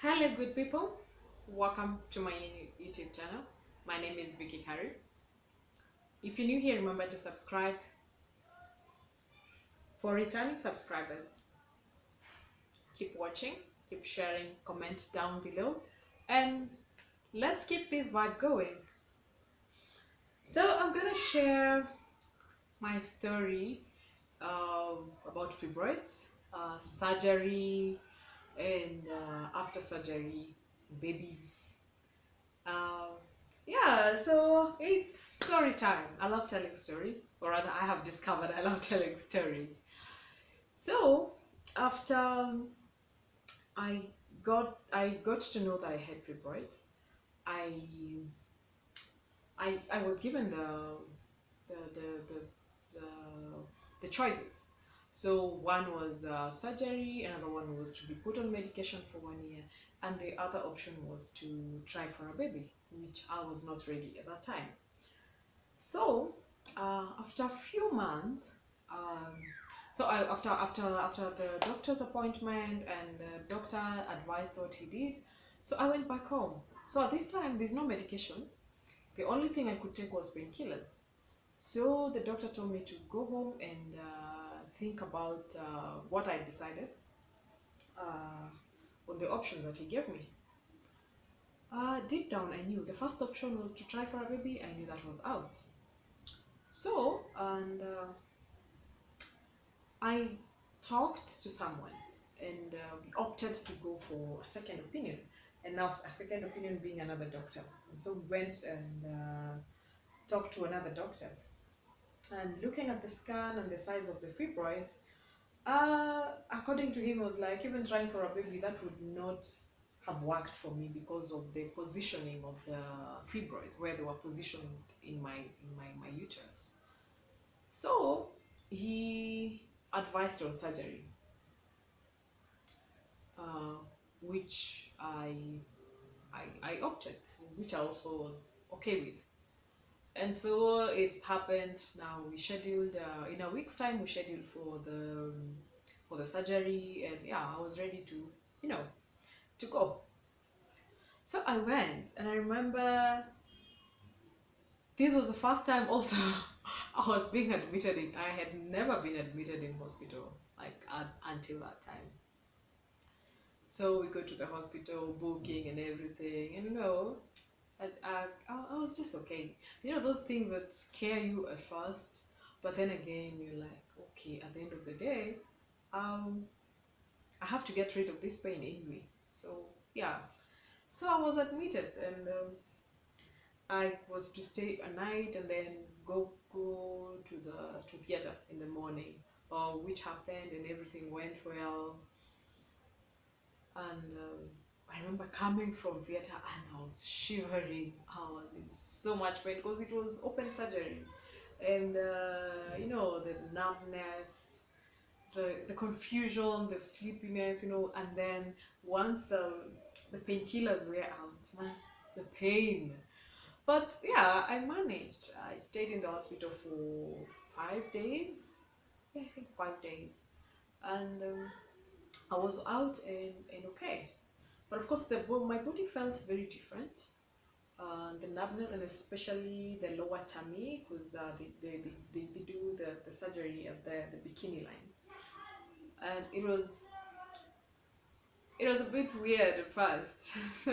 Hello, good people. Welcome to my YouTube channel. My name is V-qie. If you're new here, remember to subscribe. For returning subscribers, keep watching, keep sharing, comment down below, and let's keep this vibe going. So I'm gonna share my story about fibroids, surgery, and after surgery, babies. Um, yeah, so it's story time. I love telling stories, or rather, I have discovered I love telling stories. So after I I got to know that I had fibroids, I I was given the the the the, the choices. So one was surgery, another one was to be put on medication for 1 year, and the other option was to try for a baby, which I was not ready at that time. So after a few months, um, after the doctor's appointment and the doctor advised what he did, so I went back home. So at this time, there's no medication. The only thing I could take was painkillers. So the doctor told me to go home and think about what I decided uh, on the options that he gave me. Deep down, I knew the first option was to try for a baby. I knew that was out. So, and I talked to someone and we opted to go for a second opinion. And now, a second opinion being another doctor. And so we went and talked to another doctor. And looking at the scan and the size of the fibroids, according to him, was like even trying for a baby that would not have worked for me because of the positioning of the fibroids, where they were positioned in my uterus. So he advised on surgery, uh, which I opted, which I also was okay with. And so it happened. Now we scheduled in a week's time. We scheduled for the surgery, and yeah, I was ready to to go. So I went, and I remember this was the first time also I was being admitted in. I had never been admitted in hospital until that time. So we go to the hospital, booking and everything, and I was just okay. Those things that scare you at first, but then again, you're like, okay, at the end of the day, um, I have to get rid of this pain anyway. So, yeah. So I was admitted, and I was to stay a night and then go to the theater in the morning, which happened, and everything went well. And I remember coming from theater and I was shivering. I was in so much pain because it was open surgery, and the numbness, the confusion, the sleepiness, and then once the painkillers were out, man, the pain. But yeah, I managed. I stayed in the hospital for 5 days. Yeah, I think 5 days, and I was out and okay. But of course, my body felt very different. The numbness, and especially the lower tummy, because they do the surgery at the bikini line, and it was a bit weird at first. So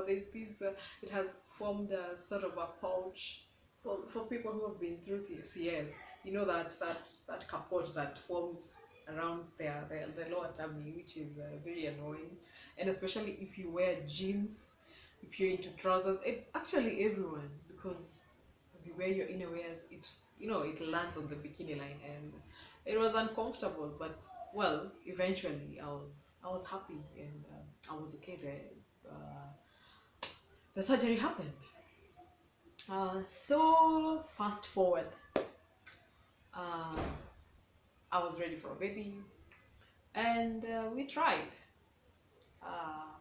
there's this it has formed a sort of a pouch for people who have been through the CS. That capote that forms around the lower tummy, which is very annoying, and especially if you wear jeans, if you're into trousers, actually everyone, because as you wear your innerwears, it lands on the bikini line, and it was uncomfortable. But well, eventually I was happy, and I was okay. The surgery happened. So fast forward, uh, I was ready for a baby, and we tried. Uh,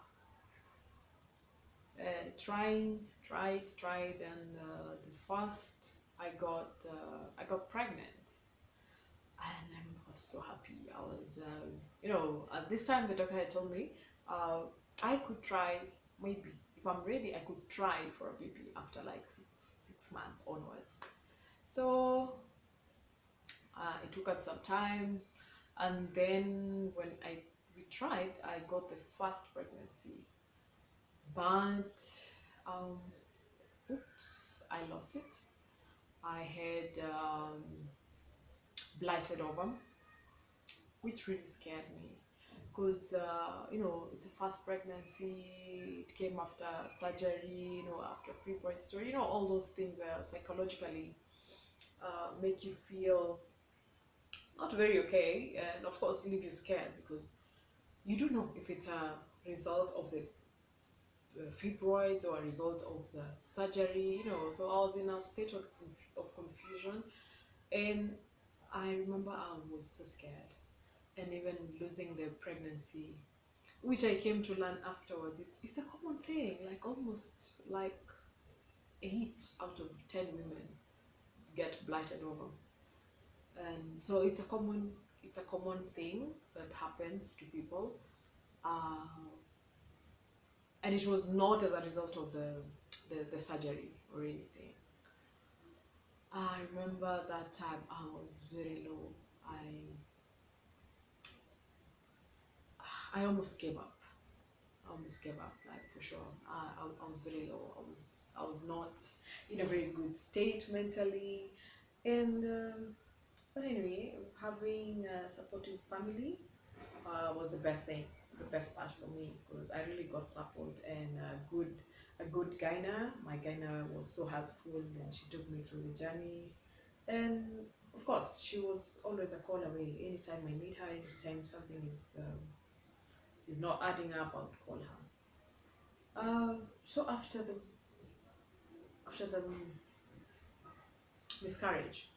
and tried, and the first I got pregnant, and I was so happy. I was at this time the doctor had told me, I could try, maybe if I'm ready, I could try for a baby after like six months onwards. So it took us some time, and then when we tried, I got the first pregnancy, but um, oops, I lost it. I had blighted ovum, which really scared me because it's a fast pregnancy. It came after surgery, after fibroids. So all those things psychologically make you feel not very okay, and of course leave you scared because you don't know if it's a result of the fibroids or a result of the surgery. So I was in a state of confusion, and I remember I was so scared, and even losing the pregnancy, which I came to learn afterwards. It's a common thing, like almost like 8 out of 10 women get blighted ovum, and so it's a common thing that happens to people, uh, and it was not as a result of the surgery or anything. I remember that time I was very low. I almost gave up. I almost gave up, like for sure. I was very low. I was not in a very good state mentally, and but anyway, having a supportive family was the best thing, the best part for me, because I really got support and a good gyna. My gyna was so helpful, and she took me through the journey. And of course, she was always a call away. Anytime I need her, anytime something is not adding up, I would call her. So after the miscarriage,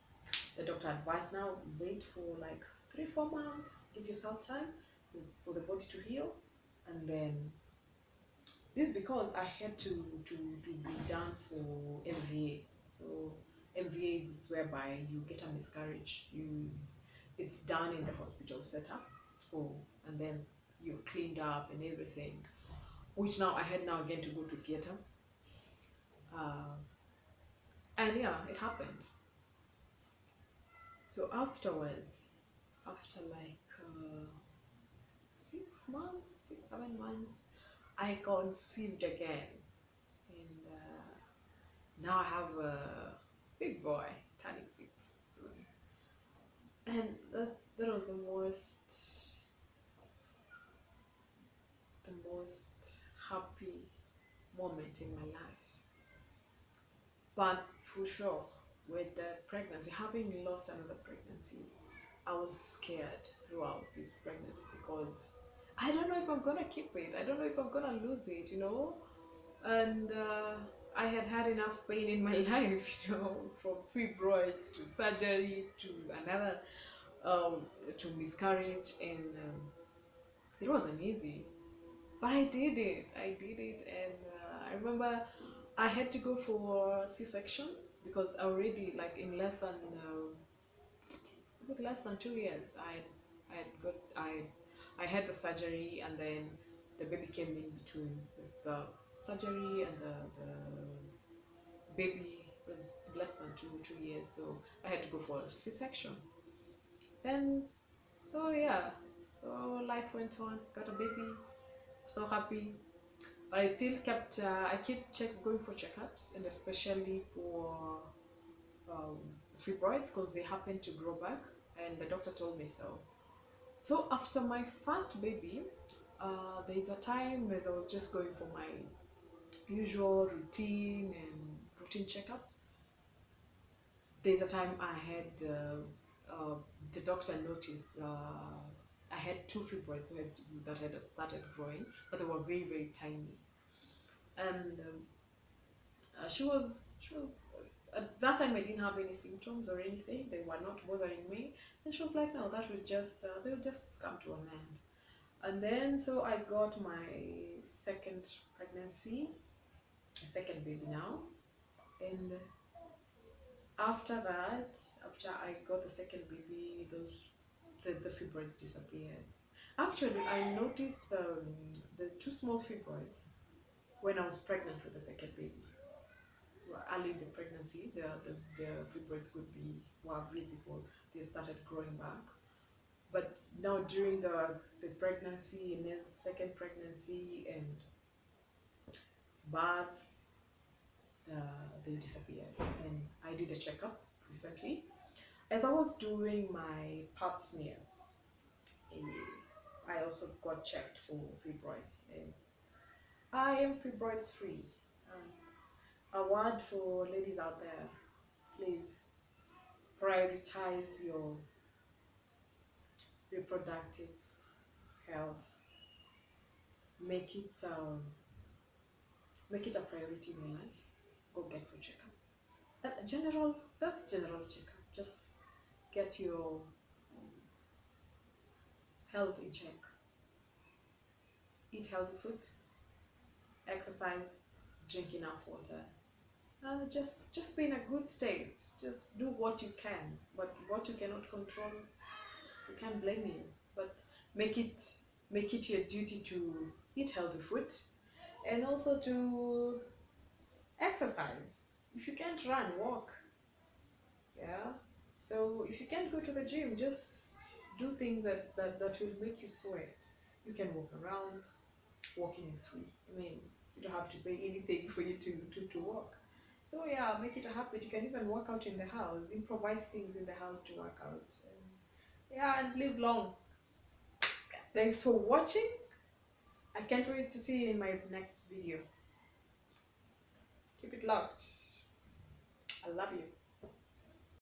the doctor advised, now wait for like 3-4 months, give yourself time for the body to heal, and then this because I had to be done for MVA. So MVA is whereby you get a miscarriage, it's done in the hospital setup for, and then you're cleaned up and everything. Which now I had now again to go to theater, uh, and yeah, it happened. So afterwards, after like 6 months, 6, 7 months, I conceived again, and now I have a big boy turning 6 soon, and that was the most happy moment in my life. But for sure, with the pregnancy, having lost another pregnancy, I was scared throughout this pregnancy because I don't know if I'm gonna keep it. I don't know if I'm gonna lose it. And I had had enough pain in my life, from fibroids to surgery to another, to miscarriage, and it wasn't easy. But I did it. I did it, and I remember I had to go for C-section because already, like in less than was it less than 2 years, I had the surgery, and then the baby came in between the surgery and the baby was less than 2 years, so I had to go for a C-section. And so yeah, so life went on, got a baby, so happy. But I still I keep going for checkups, and especially for um, fibroids, because they happen to grow back, and the doctor told me so. So after my first baby, there's a time as I was just going for my usual routine checkups. There's a time I had the doctor noticed I had two fibroids that had growing, but they were very very tiny, and she was at that time I didn't have any symptoms or anything. They were not bothering me, and she was like, no, that will just they'll just come to an end. And then so I got my second pregnancy, a second baby now, and after that, after I got the second baby, the fibroids disappeared. Actually, I noticed the two small fibroids when I was pregnant with the second baby. Well, early in the pregnancy, the fibroids could be were visible. They started growing back. But now during the pregnancy and then second pregnancy and birth, the, they disappeared. And I did a checkup recently. As I was doing my pap smear, I also got checked for fibroids, and I am fibroids free. A word for ladies out there: please prioritize your reproductive health. Make it make it a priority in your life. Go get for checkup. That's general checkup. Just get your health in check. Eat healthy food, exercise, drink enough water. Just be in a good state. Just do what you can, but what you cannot control, we can't blame you. But make it make it your duty to eat healthy food and also to exercise. If you can't run, walk. Yeah. So if you can't go to the gym, just do things that will make you sweat. You can walk around. Walking is free. I mean, you don't have to pay anything for you to walk. So yeah, make it a habit. You can even work out in the house, improvise things in the house to work out. Yeah, and live long. Thanks for watching. I can't wait to see you in my next video. Keep it locked. I love you.